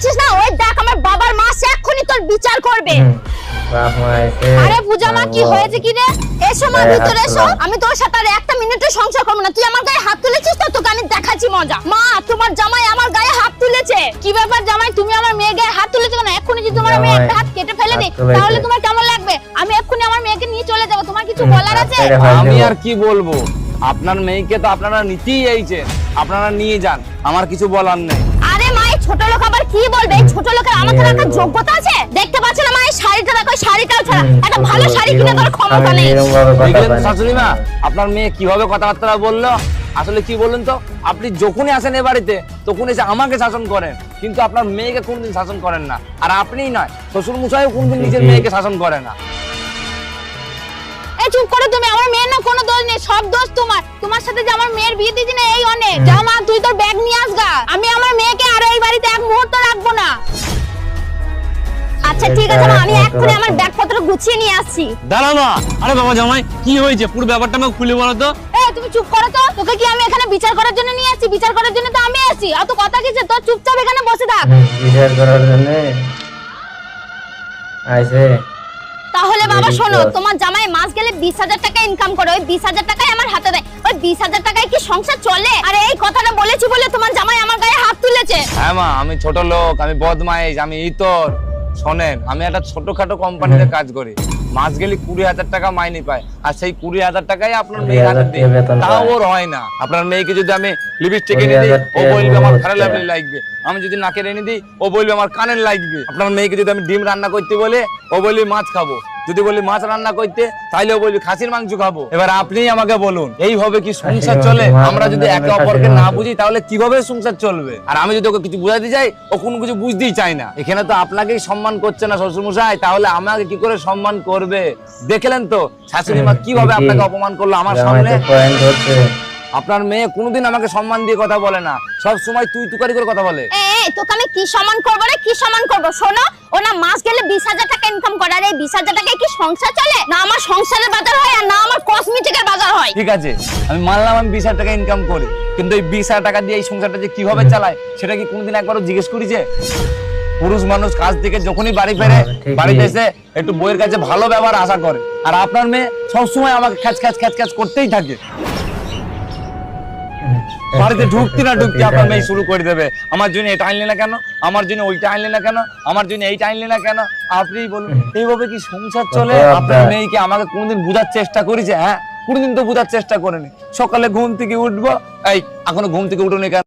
বলেছিস না, ওই দেখ আমার বাবার মাস এক্ষুনি তোর বিচার করবে। আরে পূজা মা, কি হয়েছে কি রে? এসো মা, ভিতরে এসো। আমি তোর সাথে আর একটা মিনিটও সংসার করব না। তুই আমার গায়ে হাত তুলেছিস তো, তোকে আমি দেখাচ্ছি মজা। মা, তোমার জামাই আমার গায়ে হাত তুলেছে। কি ব্যাপার জামাই, তুমি আমার মেয়ের গায়ে হাত তুলেছো কেন? এক্ষুনি যদি তোমার মেয়ে একটা হাত কেটে ফেলে দিই তাহলে তোমার কেমন লাগবে? আমি এক্ষুনি আমার মেয়েকে নিয়ে চলে যাব। তোমার কিছু বলার আছে? আমি আর কি বলবো, আপনার মেয়েকে তো আপনারা নিতেই এইছেন, আপনারা নিয়ে যান, আমার কিছু বলার নেই। আরে মা, এই ছোট লোক আবার কি বলবে? এই ছোট লোকের আমাকে রাখার যোগ্যতা আছে? দেখতে পাচ্ছ না মা, এই শাড়িটা দেখো, শাড়িটাও ছাড়া একটা ভালো শাড়ি কিনে দেওয়ার ক্ষমতা নেই। দেখলেন শাশুড়ি মা, আপনার মেয়ে কিভাবে কথাবার্তা বললো? আসলে কি বলুন তো, আপনি যখনই আসেন এ বাড়িতে তখন এসে আমাকে শাসন করেন, কিন্তু আপনার মেয়েকে কোনদিন শাসন করেন না। আর আপনিই নয়, শ্বশুর মশাইও কোনদিন নিজের মেয়েকে শাসন করে না। এই চুপ করো তুমি, আমার মেয়ের না কোনো দোষ নেই, সব দোষ তোমার। তোমার সাথে যে আমার মেয়ের বিয়ে দিয়েছি না, এই অনেক। যা মা, তুই তোর ব্যাগ নিয়ে আসগা। আমি আমার মেয়েকে আর এই বাড়িতে এক মুহূর্ত রাখবো না। আচ্ছা ঠিক আছে মা, আমি এক্ষুনি আমার ব্যাগপত্র গুছিয়ে নিয়ে আসছি। দাঁড়াও না। আরে বাবা জামাই, কি হয়েছে পুরো ব্যাপারটা আমাকে খুলে বলো তো। এই তুমি চুপ করো তো। তোকে কি আমি এখানে বিচার করার জন্য নিয়ে আসছি? বিচার করার জন্য তো আমি আসছি। অত কথা কিসের? তোর চুপচাপ এখানে বসে থাক। বিচার করার জন্য আইছে। তাহলে বাবা শোনো, তোমার জামাই মাস গেলে 20,000 টাকা ইনকাম করে, ওই 20,000 টাকাই আমার হাতে দেয়। ওই 20,000 টাকায় কি সংসার চলে? আরে এই কথাটা বলেছি বলে তোমার জামাই আমার গায়ে হাত তুলেছে। হ্যাঁ মা, আমি ছোট লোক, আমি বদমাইশ, আমি ইতর। শোনেন, আমি একটা ছোটখাটো কোম্পানিতে কাজ করি, মাস গেলে 20,000 টাকা মাইনে পাই। আর সেই 20,000 টাকাই আপনার মেয়ে হাতে দিই, তাও ওর হয় না। আপনার মেয়েকে যদি আমি লিপস্টিক এনে দিই, ও বলবে আমার খারাপ লাগবে। আমি যদি নাকের এনে দিই, ও বলবে আমার কানের লাগবে। আপনার মেয়েকে যদি আমি ডিম রান্না করতে বলে, ও বলবে মাছ খাবো। যদি বলি মাছ রান্না করতে, তাহলে ও বলবে খাসির মাংস খাবো। এবার আপনিই আমাকে বলুন, এইভাবে কি সংসার চলে? আমরা যদি একে অপরকে না বুঝি তাহলে কিভাবে সংসার চলবে? আর আমি যদি ওকে কিছু বুঝাতে যাই, ও কোনো কিছু বুঝতেই চায় না। এখানে তো আপনাকেই সম্মান করছে না শ্বশুর মশাই, তাহলে আমাকে কি করে সম্মান করবে? দেখলেন তো শাশুড়ি মা কিভাবে আপনাকে অপমান করলো আমার সামনে। আপনার মেয়ে কোনোদিন আমাকে সম্মান দিয়ে কথা বলে না, সব সময় তুই তুকারি করে কথা বলে। এই তোকে আমি কি সম্মান করবো রে? কি সম্মান করবো? শোনো, ও না মাস গেলে 20,000 টাকা ইনকাম করে। আর এই 20,000 টাকায় কি সংসার চলে? না আমার সংসারের বাজার হয়, আর না আমার কসমেটিকের বাজার হয়। ঠিক আছে, আমি মানলাম আমি 20,000 টাকা ইনকাম করি, কিন্তু এই 20,000 টাকা দিয়ে এই সংসারটা যে কিভাবে চালায় সেটা কি কোনোদিন একবারও জিজ্ঞেস করেছে? পুরুষ মানুষ কাজ থেকে যখনই বাড়ি ফেরে, বাড়িতে এসে একটু বইয়ের কাছে ভালো ব্যবহার আশা করে। আর আপনার মেয়ে সবসময় আমাকে খ্যাচ খ্যাচ খ্যাচ খ্যাচ করতেই থাকে। বাড়িতে ঢুকতে না ঢুকতে আপনার মেয়ে শুরু করে দেবে, আমার জন্য এটা আনলে না কেন, আমার জন্য ওইটা আনলে না কেন, আমার জন্য এইটা আনলে না কেন। আপনিই বলুন, এইভাবে কি সংসার চলে? আপনার মেয়েকে আমাকে কোনোদিন বোঝার চেষ্টা করেছে? হ্যাঁ, কোনোদিন তো বোঝার চেষ্টা করেনি। সকালে ঘুম থেকে উঠবো, এই এখনো ঘুম থেকে উঠোনি কেন?